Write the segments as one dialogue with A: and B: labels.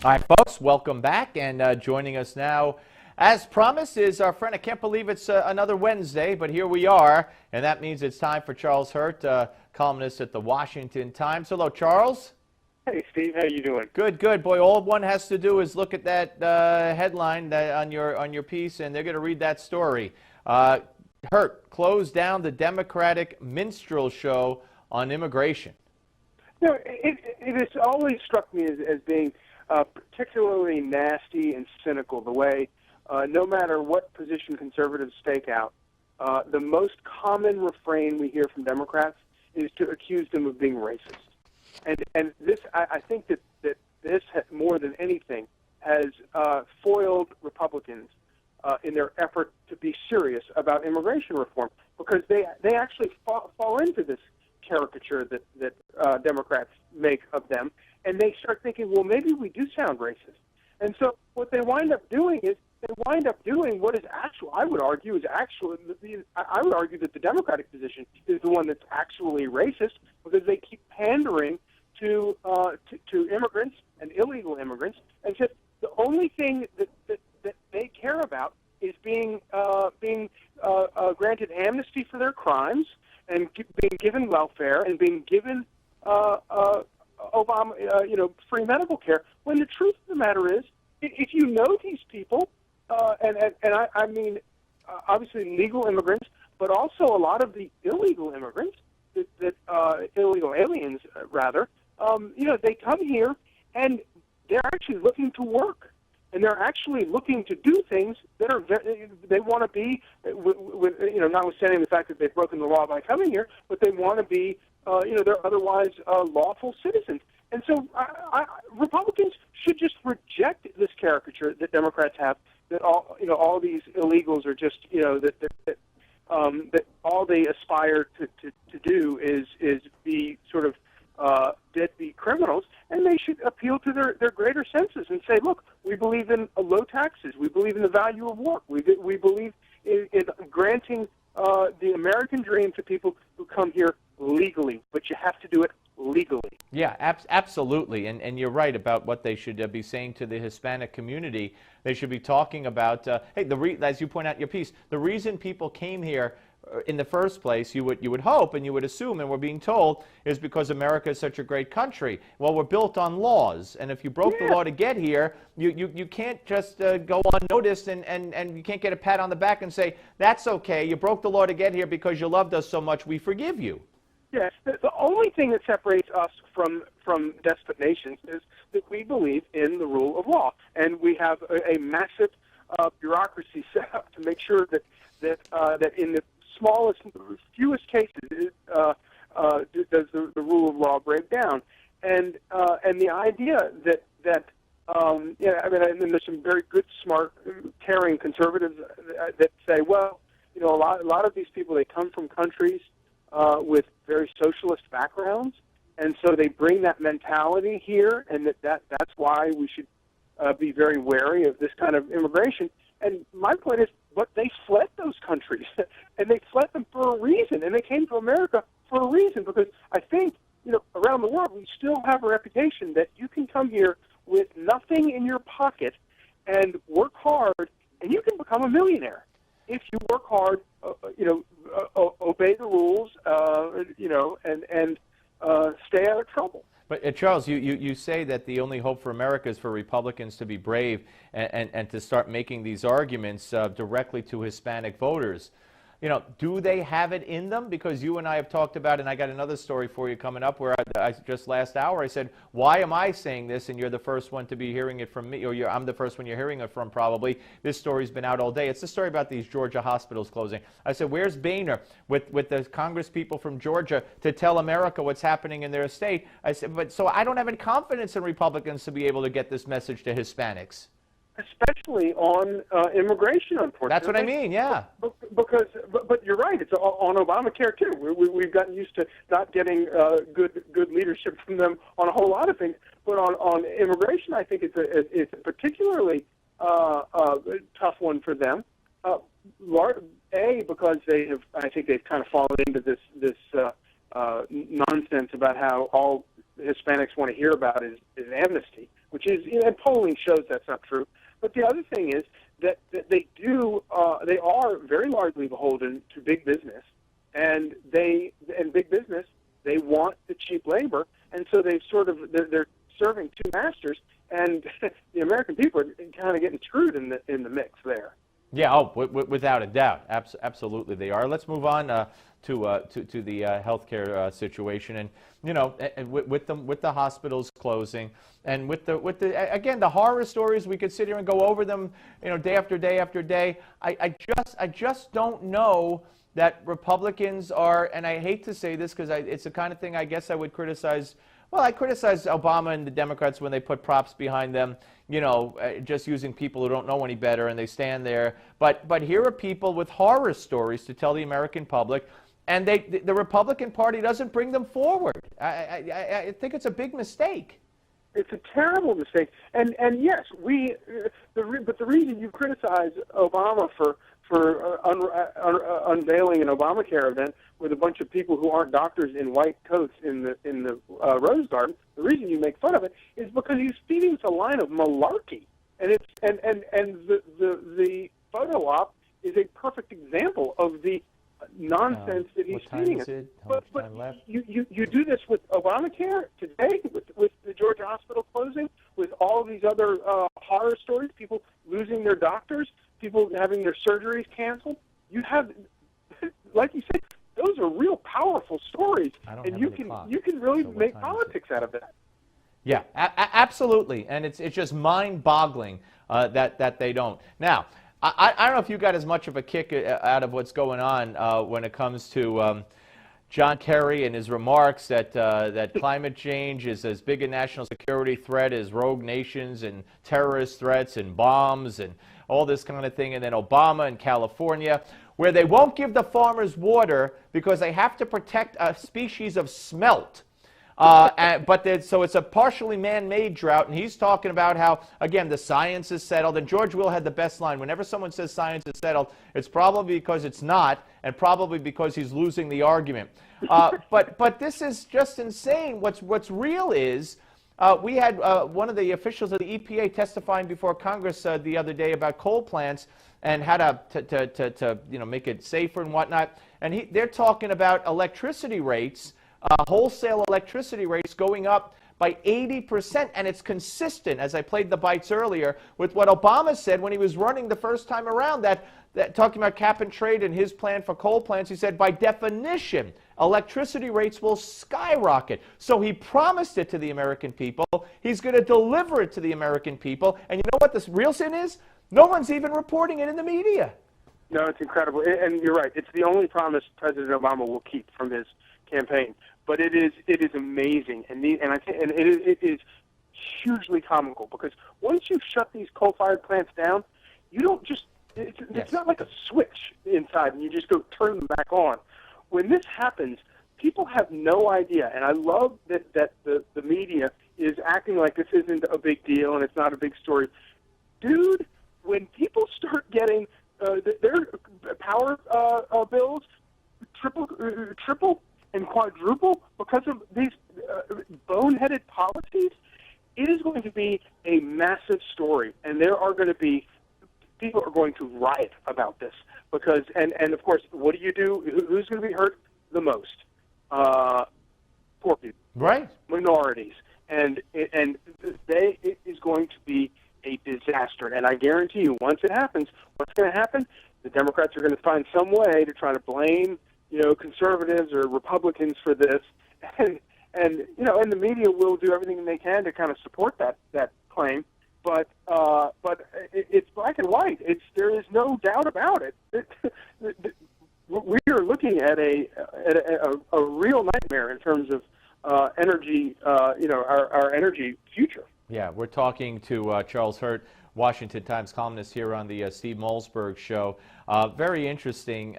A: All right, folks, welcome back. And joining us now, as promised, is our friend. I can't believe it's another Wednesday, but here we are. And that means it's time for Charles Hurt, columnist at the Washington Times. Hello, Charles.
B: Hey, Steve. How you doing?
A: Good, good. Boy, all one has to do is look at that headline on your piece, and they're going to read that story. Hurt closed down the Democratic Minstrel show on immigration.
B: No, it has always struck me as being particularly nasty and cynical, the way no matter what position conservatives stake out, the most common refrain we hear from Democrats is to accuse them of being racist. And this, I think that this, more than anything, has foiled Republicans in their effort to be serious about immigration reform, because they actually fall into this caricature that Democrats make of them, and they start thinking, well, maybe we do sound racist. And so what they wind up doing is what is actual. I would argue that the Democratic position is the one that's actually racist, because they keep pandering to immigrants and illegal immigrants, and said the only thing that they care about is being granted amnesty for their crimes, and being given welfare, and being given free medical care. When the truth of the matter is, if you know these people, and I mean obviously legal immigrants, but also a lot of the illegal immigrants, illegal aliens rather, they come here and they're actually looking to work. And they're actually looking to do things that are they want to be, notwithstanding the fact that they've broken the law by coming here, but they want to be, they're otherwise lawful citizens. And so Republicans should just reject this caricature that Democrats have, that all these illegals are just, that all they aspire to do is be sort of deadbeat criminals, and they should appeal to their greater senses and say, look, we believe in low taxes, we believe in the value of work, we believe in granting the American dream to people who come here legally, but you have to do it legally.
A: Yeah, absolutely, and you're right about what they should be saying to the Hispanic community. They should be talking about, hey, as you point out in your piece, the reason people came here in the first place, you would hope and you would assume, and we're being told, is because America is such a great country. Well, we're built on laws, and if you broke the law to get here, you can't just go unnoticed, and you can't get a pat on the back and say, that's okay, you broke the law to get here because you loved us so much, we forgive you.
B: Yes, the only thing that separates us from despot nations is that we believe in the rule of law, and we have a massive bureaucracy set up to make sure that in the smallest, fewest cases does the rule of law break down, and the idea that and there's some very good, smart, caring conservatives that say, well, a lot of these people, they come from countries with very socialist backgrounds, and so they bring that mentality here, and that's why we should be very wary of this kind of immigration. And my point is, but they fled those countries, and they fled them for a reason, and they came to America for a reason, because I think, around the world, we still have a reputation that you can come here with nothing in your pocket and work hard, and you can become a millionaire if you work hard, obey the rules, and stay out of trouble.
A: But Charles, you say that the only hope for America is for Republicans to be brave and to start making these arguments directly to Hispanic voters. Do they have it in them? Because you and I have talked about, and I got another story for you coming up where I just last hour I said, why am I saying this and you're the first one to be hearing it from me, or I'm the first one you're hearing it from probably. This story's been out all day. It's the story about these Georgia hospitals closing. I said, where's Boehner with the Congress people from Georgia to tell America what's happening in their state? I said, so I don't have any confidence in Republicans to be able to get this message to Hispanics.
B: Especially on immigration, unfortunately.
A: That's what I mean, yeah.
B: But you're right. It's on Obamacare too. We've gotten used to not getting good leadership from them on a whole lot of things. But on immigration, I think it's a particularly tough one for them. Because I think they've kind of fallen into this nonsense about how all Hispanics want to hear about is amnesty, which is, and polling shows that's not true. But the other thing is that they are very largely beholden to big business, and big business, they want the cheap labor, and so they're serving two masters, and the American people are kind of getting screwed in the mix there.
A: Yeah, without a doubt, absolutely they are. Let's move on to the healthcare situation, and with the hospitals closing, and with the again the horror stories. We could sit here and go over them, day after day after day. I just don't know that Republicans are, and I hate to say this because it's the kind of thing I guess I would criticize. Well, I criticize Obama and the Democrats when they put props behind them, just using people who don't know any better, and they stand there. But here are people with horror stories to tell the American public, and the Republican Party doesn't bring them forward. I think it's a big mistake.
B: It's a terrible mistake. And yes, but the reason you criticize Obama for unveiling an Obamacare event with a bunch of people who aren't doctors in white coats in the Rose Garden, the reason you make fun of it is because he's feeding us a line of malarkey, and the photo op is a perfect example of the nonsense that he's feeding us. But you do this with Obamacare today, with the Georgia hospital closing, with all of these other horror stories, people losing their doctors, people having their surgeries canceled. You have, like you said, those are real powerful stories, and you can really make politics out of that.
A: Yeah, absolutely, and it's just mind-boggling that they don't. Now, I don't know if you got as much of a kick out of what's going on when it comes to John Kerry and his remarks that climate change is as big a national security threat as rogue nations and terrorist threats and bombs and all this kind of thing, and then Obama in California, where they won't give the farmers water because they have to protect a species of smelt. So it's a partially man-made drought, and he's talking about how, again, the science is settled. And George Will had the best line. Whenever someone says science is settled, it's probably because it's not, and probably because he's losing the argument. But this is just insane. What's real is we had one of the officials of the EPA testifying before Congress the other day about coal plants and how to make it safer and whatnot. And they're talking about electricity rates. Wholesale electricity rates going up by 80%, and it's consistent, as I played the bites earlier, with what Obama said when he was running the first time around, that talking about cap and trade and his plan for coal plants. He said, by definition, electricity rates will skyrocket. So he promised it to the American people. He's going to deliver it to the American people. And you know what the real sin is? No one's even reporting it in the media.
B: No, it's incredible. And you're right. It's the only promise President Obama will keep from his campaign. But it is amazing, and it is hugely comical, because once you shut these coal-fired plants down, you don't just it's not like a switch inside and you just go turn them back on. When this happens, people have no idea, and I love that the media is acting like this isn't a big deal and it's not a big story. Dude, when people start getting their power bills triple and quadruple because of these boneheaded policies, it is going to be a massive story, and there are going to be people are going to riot about this because, and of course, what do? Who's going to be hurt the most? Poor people,
A: right?
B: Minorities, and it is going to be a disaster. And I guarantee you, once it happens, what's going to happen? The Democrats are going to find some way to try to blame conservatives or Republicans for this, and the media will do everything they can to kind of support that claim. But it's black and white. There is no doubt about it. We are looking at a real nightmare in terms of energy. Our energy future. Yeah,
A: we're talking to Charles Hurt, Washington Times columnist here on the Steve Malzberg Show. Very interesting.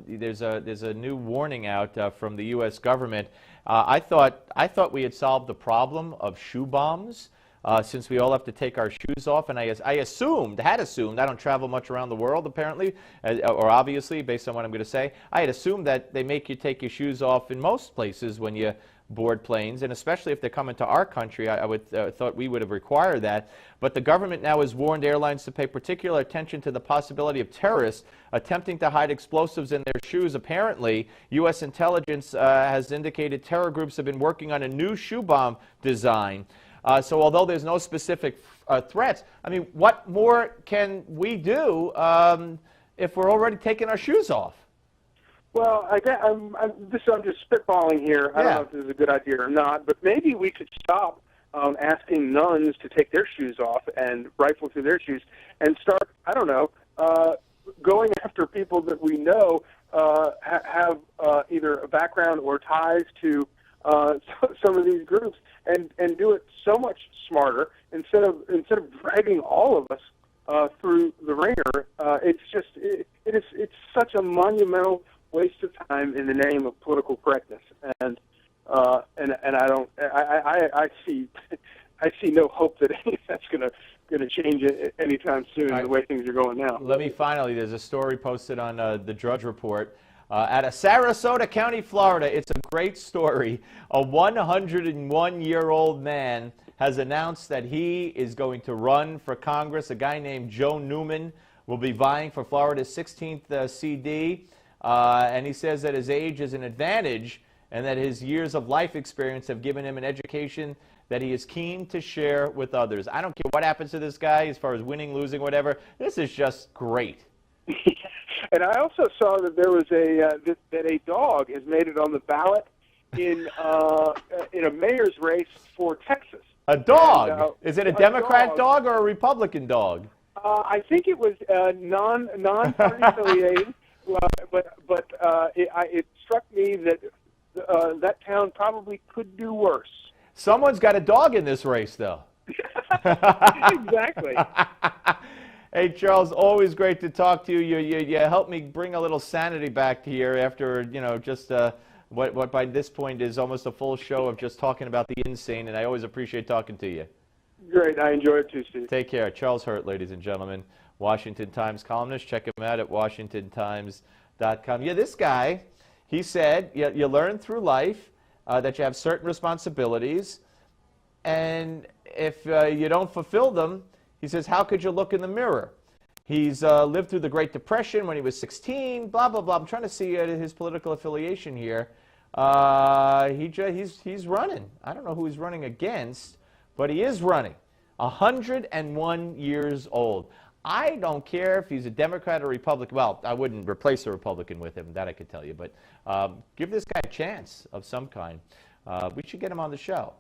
A: There's a new warning out from the U.S. government. I thought we had solved the problem of shoe bombs since we all have to take our shoes off, and I had assumed, I don't travel much around the world apparently, or obviously based on what I'm going to say, I had assumed that they make you take your shoes off in most places when you board planes, and especially if they're coming to our country, I would thought we would have required that. But the government now has warned airlines to pay particular attention to the possibility of terrorists attempting to hide explosives in their shoes. Apparently, U.S. intelligence has indicated terror groups have been working on a new shoe bomb design. So although there's no specific threats, I mean, what more can we do if we're already taking our shoes off?
B: Well, I'm just spitballing here. I don't know if this is a good idea or not, but maybe we could stop asking nuns to take their shoes off and rifle through their shoes and start, I don't know, going after people that we know have either a background or ties to some of these groups, and do it so much smarter instead of dragging all of us through the ringer. It's such a monumental waste of time in the name of political correctness, and I see no hope that that's going to change it anytime soon. The way things are going now.
A: Let me finally. There's a story posted on the Drudge Report. Out of Sarasota County, Florida. It's a great story. A 101-year-old man has announced that he is going to run for Congress. A guy named Joe Newman will be vying for Florida's 16th CD. And he says that his age is an advantage and that his years of life experience have given him an education that he is keen to share with others. I don't care what happens to this guy as far as winning, losing, whatever. This is just great.
B: And I also saw that there was that a dog has made it on the ballot in a mayor's race for Texas.
A: A dog? And, is it a Democrat dog or a Republican dog?
B: I think it was non-party affiliated, but it struck me that that town probably could do worse.
A: Someone's got a dog in this race, though.
B: Exactly.
A: Hey, Charles, always great to talk to you. You helped me bring a little sanity back here after, just what by this point is almost a full show of just talking about the insane, and I always appreciate talking to you.
B: Great. I enjoy it too, Steve.
A: Take care. Charles Hurt, ladies and gentlemen, Washington Times columnist. Check him out at WashingtonTimes.com. Yeah, this guy, he said, you learn through life that you have certain responsibilities, and if you don't fulfill them, he says, how could you look in the mirror? He's lived through the Great Depression when he was 16, blah, blah, blah. I'm trying to see his political affiliation here. He's running. I don't know who he's running against, but he is running. 101 years old. I don't care if he's a Democrat or Republican. Well, I wouldn't replace a Republican with him, that I could tell you. But give this guy a chance of some kind. We should get him on the show.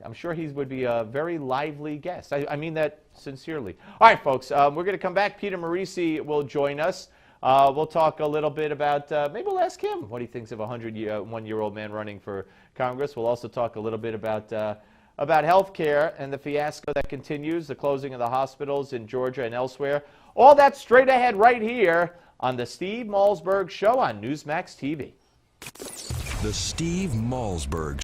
A: I'm sure he would be a very lively guest. I mean that sincerely. All right, folks, we're going to come back. Peter Marisi will join us. We'll talk a little bit about, maybe we'll ask him what he thinks of a 101-year-old man running for Congress. We'll also talk a little bit about health care and the fiasco that continues, the closing of the hospitals in Georgia and elsewhere. All that straight ahead right here on the Steve Malzberg Show on Newsmax TV.
C: The Steve Malzberg